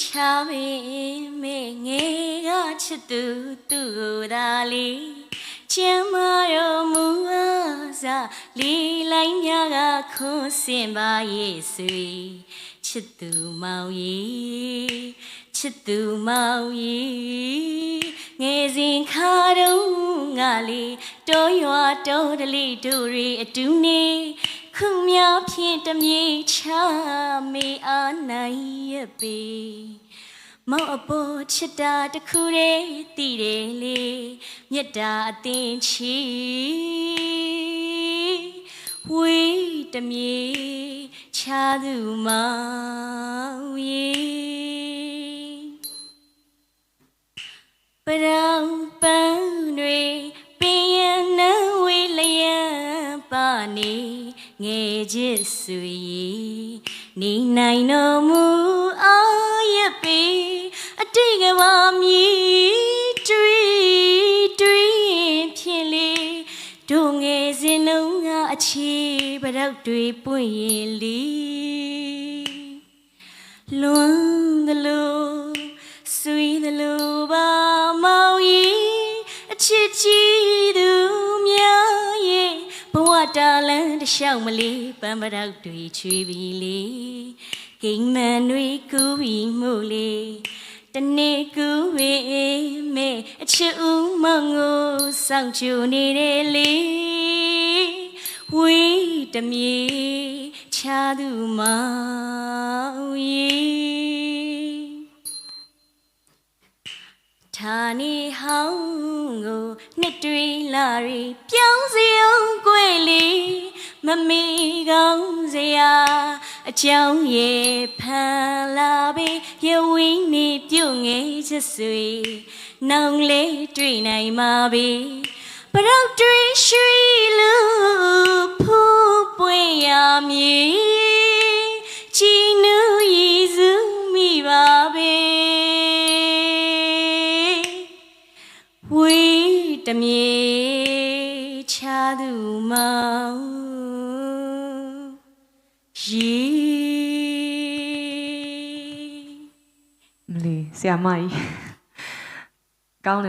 ချပေမဲ့ငယ်ကချစ်သူသူ့ကိုသာလေကျမ်းမာတော်မူအားစားလီလိုက်များကခွန်းစင်ပါရဲ့ဆွေချစ်သူမောင်ကြီးချစ်သူမောင်ကြီးငယ်စဉ်ခါတုန်းငါလေးတောရွာတောတလိတို့ရီအတူနေခုများဖြင့်တမြေချမေအားနိုင်ရပေမောင်အပေါ်ချစ်တာတခုတည်းတည်တယ်လေမြတ်တာအသင်ချီဝေးတမြေချသူမောင်ကြီးပရောင်ပန်းတွေပင်ရနံဝေးလျံပါနေငယ်ချစ်ဆွေနေနိုင်တော်မူအားရပေအတိတ်ကဘာမြည်တွေ့ဖြစ်လေတို့ငယ်စဉ်နှုံးကအချီပရောက်တွေပွင့်ရင်လီလွန်သလိုဆွေသလိုပါမောင်ကြီးအချစ်ကြီးသူများရဲ့ဘဝတာလန်တလျှောက်မလေးပန်းပရောက်တွေချွေပြီလေကိန်းမန်တွေကူပြီးမှုလေတနေ့ကူဝေးမေအချစ်ဦးမငိုစောင့်ကြနေတယ်လေဝေးတမြေချသူမောင်ကြီးဌာနေဟောင်းကိုနှစ်တွေလာရီပြောင်းစီအောင်ကွယ်လေမမီကောင်းစရာအကြောင်းရဲ့ဖန်လာပြီးရဝင်းနေပြုတ်ငယ်ချစ်ဆွေနောင်လေးတွေ့နိုင်မှာပြီပရောက်တွေရွှေလူဖူးပွင့်ရမည်ချီနူရည်စုမိပါပဲဝေးတမြေချသူမောင်မလီဆရာမကြီးကောင်းတယ်